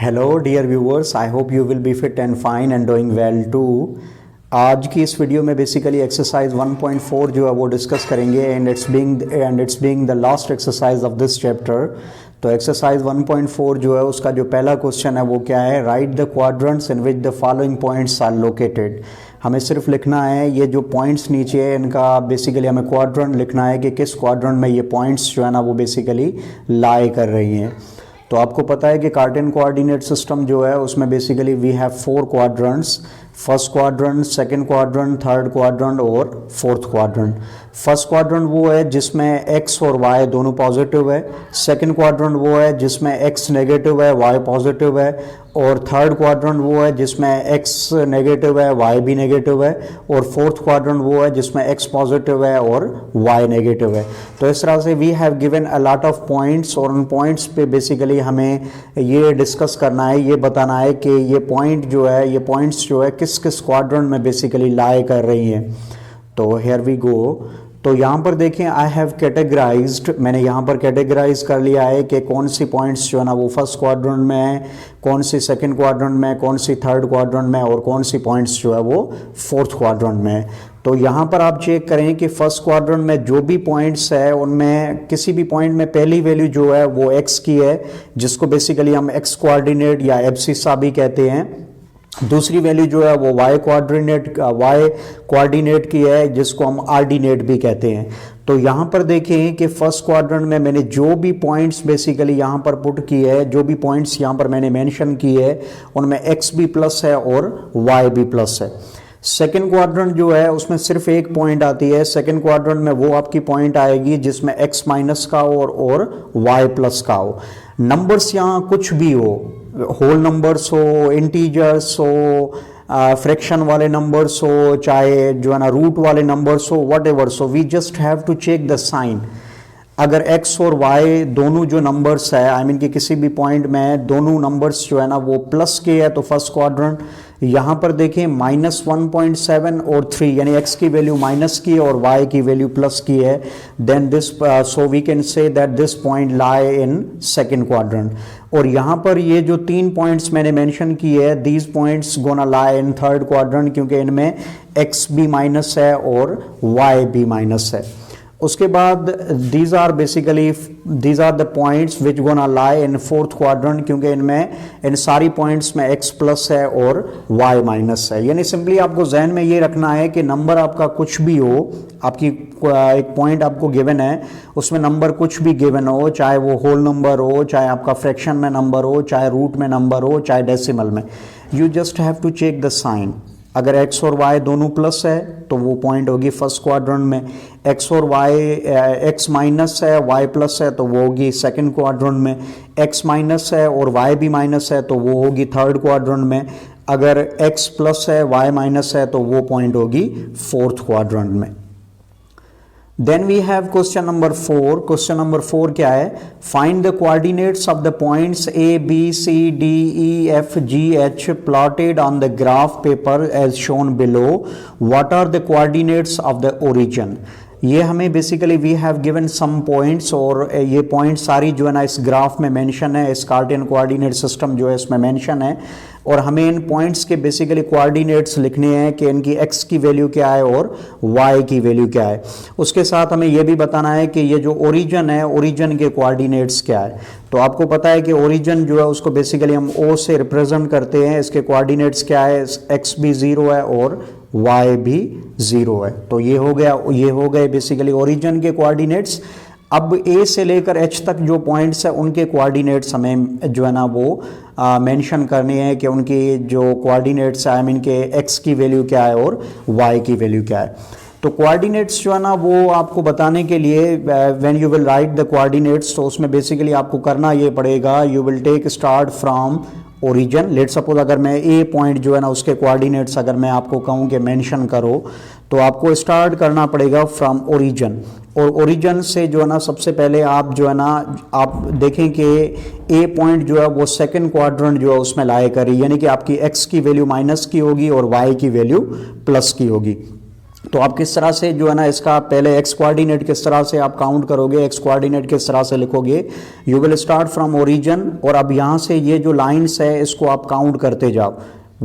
Hello dear viewers, I hope you will be fit and fine and doing well too. आज की इस video में basically exercise 1.4 जो है वो डिस्कस करेंगे and it's being the last exercise of this chapter. तो exercise 1.4 जो है उसका जो पहला क्वेश्चन है वो क्या है, write the quadrants in which the following points are located. हमें सिर्फ लिखना है ये जो पॉइंट्स नीचे है इनका बेसिकली हमें क्वाड्रेंट लिखना है कि किस क्वाड्रेंट में ये पॉइंट्स जो है ना वो बेसिकली लाई कर रही हैं। तो आपको पता है कि कार्टेशियन कोऑर्डिनेट सिस्टम जो है उसमें basically we have 4 quadrants, first quadrant, second quadrant, third quadrant और फोर्थ क्वाड्रेंट। फर्स्ट क्वाड्रेंट वो है जिसमें एक्स और वाई दोनों पॉजिटिव है, सेकंड क्वाड्रेंट वो है जिसमें एक्स नेगेटिव है वाई पॉजिटिव है, और थर्ड क्वाड्रेंट वो है जिसमें एक्स नेगेटिव है वाई भी नेगेटिव है, और फोर्थ क्वाड्रेंट वो है जिसमें एक्स पॉजिटिव है और वाई नेगेटिव है। तो इस तरह से we have given a lot of points और उन पॉइंट्स पे बेसिकली हमें ये डिस्कस करना है, ये बताना है कि ये पॉइंट जो है, ये पॉइंट्स जो है किस किस क्वाड्रेंट में बेसिकली लाई कर रही हैं। तो हियर वी गो। तो यहाँ पर देखें, आई हैव कैटेगराइज्ड, मैंने यहाँ पर कैटेगराइज कर लिया है कि कौन सी पॉइंट्स जो है ना वो फर्स्ट क्वाड्रेंट में है, कौन सी सेकंड क्वाड्रेंट में, कौन सी थर्ड क्वाड्रेंट में और कौन सी पॉइंट्स जो है वो फोर्थ क्वाड्रेंट में है। तो यहाँ पर आप चेक करें कि फर्स्ट क्वाड्रेंट में जो भी पॉइंट्स है उनमें किसी भी पॉइंट में पहली वैल्यू जो है वो एक्स की है, जिसको बेसिकली हम एक्स कोऑर्डिनेट या एब्सिसा भी कहते हैं। दूसरी वैल्यू जो है वो वाई कोऑर्डिनेट की है, जिसको हम आर्डिनेट भी कहते हैं। तो यहाँ पर देखें कि फर्स्ट क्वाड्रेंट में मैंने जो भी पॉइंट्स बेसिकली यहाँ पर पुट की है, जो भी पॉइंट्स यहाँ पर मैंने मेंशन की है उनमें एक्स भी प्लस है और वाई भी प्लस है। सेकेंड क्वाड्रेंट जो है उसमें सिर्फ एक पॉइंट आती है, सेकेंड क्वाड्रेंट में वो आपकी पॉइंट आएगी जिसमें एक्स माइनस का और वाई प्लस का हो। नंबर्स यहाँ कुछ भी हो, होल नंबर्स हो, इंटीजर्स हो, फ्रैक्शन वाले नंबर्स हो, चाहे जो है ना रूट वाले नंबर्स हो, whatever, so we just have to check the sign. अगर x और y दोनों जो नंबर्स है, आई मीन कि किसी भी पॉइंट में दोनों नंबर्स जो है ना वो प्लस के है तो फर्स्ट क्वाड्रेंट। यहाँ पर देखें -1.7 और 3 यानी x की वैल्यू माइनस की और y की वैल्यू प्लस की है, then this so we can say that this point lie in second quadrant. और यहाँ पर ये जो 3 पॉइंट्स मैंने मेंशन की है, these points gonna lie in third quadrant, क्योंकि इनमें x भी माइनस है और y भी माइनस है। उसके बाद these are the points which gonna lie in fourth quadrant, क्योंकि इनमें इन सारी पॉइंट्स में x प्लस है और y माइनस है। यानी सिंपली आपको जहन में ये रखना है कि नंबर आपका कुछ भी हो, आपकी एक पॉइंट आपको गिवन है, उसमें नंबर कुछ भी गिवन हो, चाहे वो होल नंबर हो, चाहे आपका फ्रैक्शन में नंबर हो, चाहे रूट में नंबर हो, चाहे डेसिमल में, you just have to check the sign. अगर x और y दोनों प्लस है तो वो पॉइंट होगी फर्स्ट क्वाड्रेंट में, x और y x माइनस है y प्लस है तो वो होगी सेकंड क्वाड्रेंट में, x माइनस है और y भी माइनस है तो वो होगी थर्ड क्वाड्रेंट में, अगर x प्लस है y माइनस है तो वो पॉइंट होगी फोर्थ क्वाड्रेंट में। Then we have question number 4। Question number 4 क्या है, find the coordinates of the points A B C D E F G H plotted on the graph paper as shown below, what are the coordinates of the origin. ये हमें basically we have given some points और ये point सारी जो है ना इस graph में मेंशन है, इस कार्टेशियन कोऑर्डिनेट सिस्टम जो है इसमें मेंशन है, और हमें इन पॉइंट्स के बेसिकली कोऑर्डिनेट्स लिखने हैं कि इनकी x की वैल्यू क्या है और y की वैल्यू क्या है। उसके साथ हमें यह भी बताना है कि ये जो ओरिजिन है, ओरिजिन के कोऑर्डिनेट्स क्या है। तो आपको पता है कि ओरिजिन जो है उसको बेसिकली हम o से रिप्रेजेंट करते हैं, इसके कोऑर्डिनेट्स क्या है, x भी 0 है और y भी 0 है। तो ये हो गए बेसिकली ओरिजिन के कोऑर्डिनेट्स। अब a से लेकर h तक जो पॉइंट्स है उनके कोऑर्डिनेट्स हमें जो है ना वो मेंशन करनी है कि उनकी जो कोऑर्डिनेट्स आई मीन के x की वैल्यू क्या है और y की वैल्यू क्या है। तो कोऑर्डिनेट्स जो है ना वो आपको बताने के लिए when you will write the coordinates, तो उसमें बेसिकली आपको करना ये पड़ेगा, you will take start from origin. Let suppose अगर मैं ए पॉइंट जो है ना उसके कोऑर्डिनेट्स अगर मैं आपको कहूँ कि मेंशन करो, तो आपको स्टार्ट करना पड़ेगा फ्रॉम ओरिजिन। और ओरिजिन से जो है ना सबसे पहले आप जो है ना आप देखें कि ए पॉइंट जो है वो सेकंड क्वाड्रेंट जो है उसमें लाई करी, यानी कि आपकी एक्स की वैल्यू माइनस की होगी और वाई की वैल्यू प्लस की होगी। तो आप किस तरह से जो है ना इसका पहले एक्स कोऑर्डिनेट किस तरह से आप काउंट करोगे, एक्स कोऑर्डिनेट किस तरह से लिखोगे, you will start from origin, और अब यहाँ से ये जो लाइंस है इसको आप काउंट करते जाओ,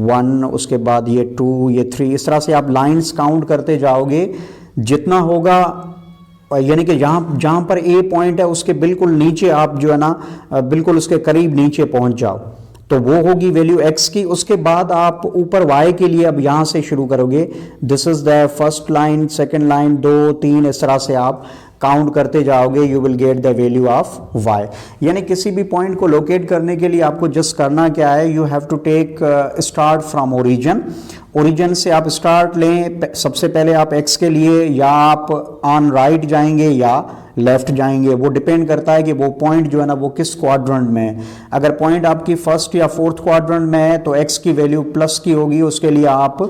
1, उसके बाद ये 2, ये 3, इस तरह से आप लाइंस काउंट करते जाओगे। जितना होगा यानी कि जहाँ पर ए पॉइंट है उसके बिल्कुल नीचे आप जो है ना बिल्कुल उसके करीब नीचे पहुँच जाओ, तो वो होगी वैल्यू x की। उसके बाद आप ऊपर y के लिए अब यहाँ से शुरू करोगे, this is the first line, second line, 2, 3, इस तरह से आप काउंट करते जाओगे, you will get the value of y। यानी किसी भी पॉइंट को लोकेट करने के लिए आपको जस्ट करना क्या है, you have to take start from origin. Origin से आप स्टार्ट लें, सबसे पहले आप x के लिए या आप ऑन राइट जाएंगे या लेफ्ट जाएंगे, वो डिपेंड करता है कि वो पॉइंट जो है ना वो किस क्वाड्रेंट में है। अगर पॉइंट आपकी फर्स्ट या फोर्थ क्वाड्रेंट में है तो x की वैल्यू प्लस की होगी, उसके लिए आप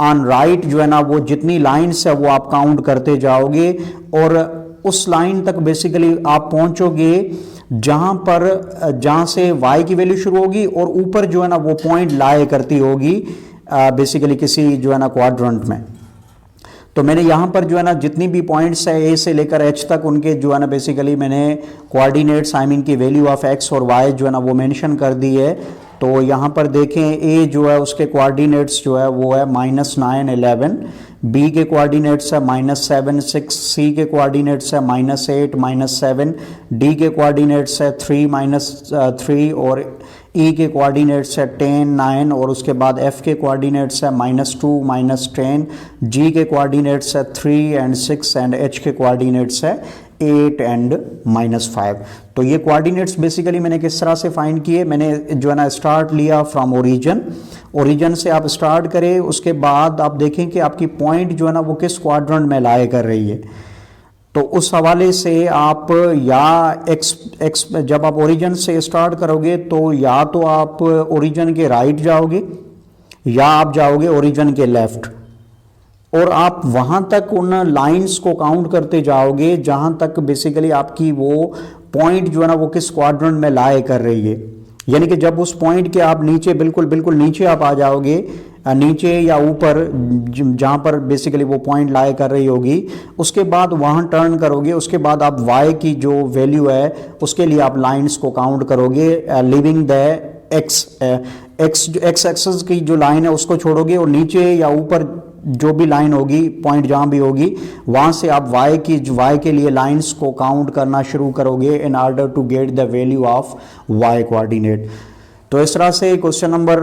ऑन राइट जो है ना वो जितनी लाइन्स है वो आप काउंट करते जाओगे और उस लाइन तक बेसिकली आप पहुंचोगे जहां से y की वैल्यू शुरू होगी और ऊपर जो है ना वो पॉइंट लाए करती होगी बेसिकली किसी जो है ना क्वाड्रेंट में। तो मैंने यहाँ पर जो है ना जितनी भी पॉइंट्स है ए से लेकर एच तक उनके जो है ना बेसिकली मैंने कोऑर्डिनेट्स आई मीन की वैल्यू ऑफ एक्स और वाई जो है ना वो मेंशन कर दी है। तो यहाँ पर देखें ए जो है उसके कोऑर्डिनेट्स जो है वो है -9, 11, बी के कोऑर्डिनेट्स है -7, 6, सी के कोऑर्डिनेट्स है -8, -7, डी के कोऑर्डिनेट्स है 3, -3 और ई के कोऑर्डिनेट्स है 10, 9 और उसके बाद एफ के कोऑर्डिनेट्स है -2, -10, जी के कोऑर्डिनेट्स है 3 एंड 6 एंड एच के कोऑर्डिनेट्स है 8 एंड -5। तो ये कोऑर्डिनेट्स बेसिकली मैंने किस तरह से फाइंड किए, मैंने जो है ना स्टार्ट लिया फ्रॉम ओरिजिन, ओरिजिन से आप स्टार्ट करें, उसके बाद आप देखें कि आपकी पॉइंट जो है ना वो किस क्वाड्रेंट में लाए कर रही है। तो उस हवाले से आप या एक्स जब आप ओरिजिन से स्टार्ट करोगे तो या तो आप ओरिजिन के राइट जाओगे या आप जाओगे ओरिजिन के लेफ्ट और आप वहां तक उन लाइंस को काउंट करते जाओगे जहां तक बेसिकली आपकी वो पॉइंट जो है ना वो किस क्वाड्रेंट में लाए कर रही है। यानी कि जब उस पॉइंट के आप नीचे बिल्कुल नीचे आप आ जाओगे, नीचे या ऊपर जहां पर बेसिकली वो पॉइंट लाए कर रही होगी, उसके बाद वहां टर्न करोगे, उसके बाद आप y की जो वैल्यू है उसके लिए आप लाइंस को काउंट करोगे लिविंग द एक्स एक्सिस की जो लाइन है उसको छोड़ोगे और नीचे या ऊपर जो भी लाइन होगी पॉइंट जहां भी होगी वहां से आप y के लिए लाइंस को काउंट करना शुरू करोगे in order to get the value of y coordinate. तो इस तरह से क्वेश्चन नंबर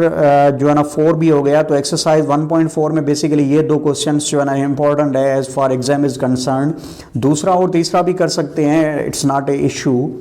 जो है ना 4 भी हो गया। तो एक्सरसाइज 1.4 में बेसिकली ये दो क्वेश्चंस जो है ना इंपॉर्टेंट है as for exam is concern. दूसरा और तीसरा भी कर सकते हैं, इट्स नॉट ए इशू।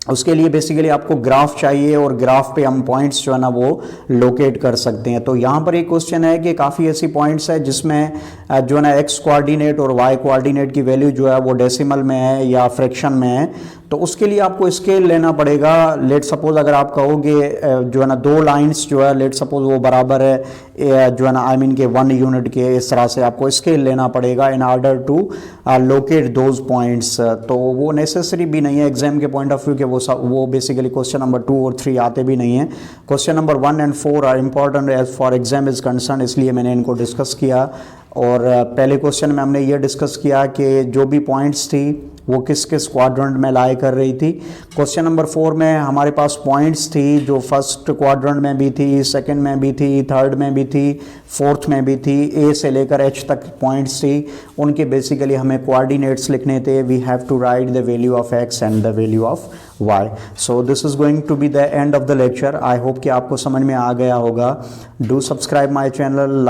उसके लिए बेसिकली आपको ग्राफ चाहिए और ग्राफ पे हम पॉइंट्स जो है ना वो लोकेट कर सकते हैं। तो यहाँ पर एक क्वेश्चन है कि काफ़ी ऐसी पॉइंट्स है जिसमें जो है ना एक्स कोऑर्डिनेट और वाई कोऑर्डिनेट की वैल्यू जो है वो डेसिमल में है या फ्रैक्शन में है। तो उसके लिए आपको स्केल लेना पड़ेगा। लेट सपोज अगर आप कहोगे जो है ना दो लाइंस जो है लेट सपोज वो बराबर है जो है ना आई मीन के 1 यूनिट के, इस तरह से आपको स्केल लेना पड़ेगा in order to locate those points. तो वो नेसेसरी भी नहीं है एग्जाम के पॉइंट ऑफ व्यू के, वो बेसिकली क्वेश्चन नंबर 2 और 3 आते भी नहीं है। Question number 1 and 4 are important as for exam is concern, इसलिए मैंने इनको डिस्कस किया। और पहले क्वेश्चन में हमने ये डिस्कस किया कि जो भी पॉइंट्स थी वो किस किस क्वाड्रेंट में लाई कर रही थी। क्वेश्चन नंबर 4 में हमारे पास पॉइंट्स थी जो फर्स्ट क्वाड्रेंट में भी थी, सेकंड में भी थी, थर्ड में भी थी, फोर्थ में भी थी, ए से लेकर एच तक पॉइंट्स थी। उनके बेसिकली हमें कोऑर्डिनेट्स लिखने थे। We have to write the value of X and the value of Y. So this is going to be the end of the lecture. I hope कि आपको समझ में आ गया होगा। Do subscribe my channel.